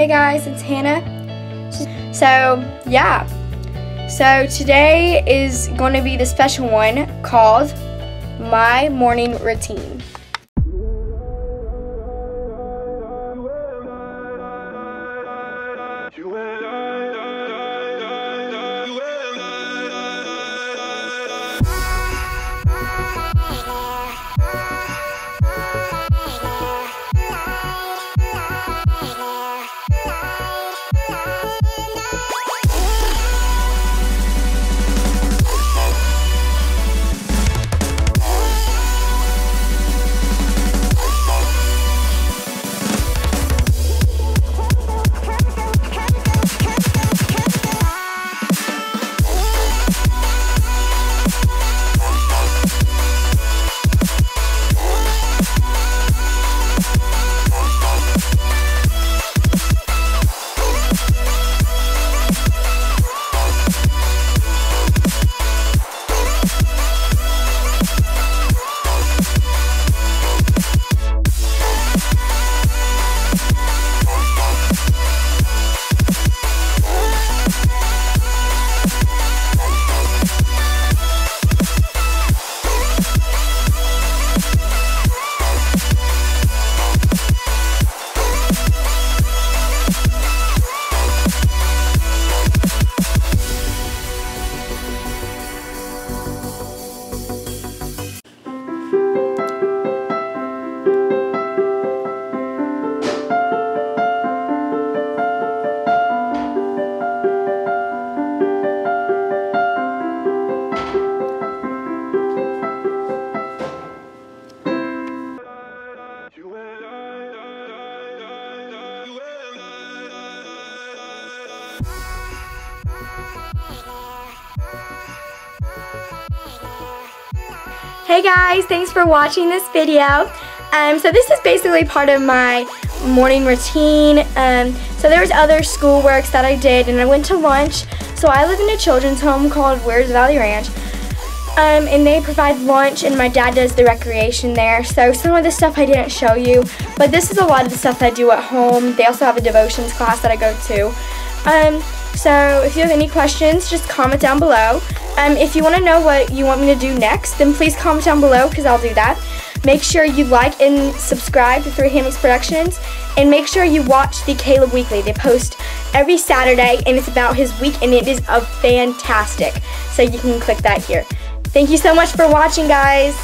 Hey guys, it's Hannah. So yeah, so today is going to be the special one called My Morning Routine. Hey guys, thanks for watching this video. So this is basically part of my morning routine. So there's other school works that I did, and I went to lunch. So I live in a children's home called Weir's Valley Ranch, and they provide lunch, and my dad does the recreation there. So some of the stuff I didn't show you, but this is a lot of the stuff I do at home. They also have a devotions class that I go to. So if you have any questions, just comment down below. If you want to know what you want me to do next, then please comment down below because I'll do that. Make sure you like and subscribe to 3 Hammocks Productions, and make sure you watch the Caleb Weekly. They post every Saturday, and it's about his week, and it is fantastic. So you can click that here. Thank you so much for watching, guys.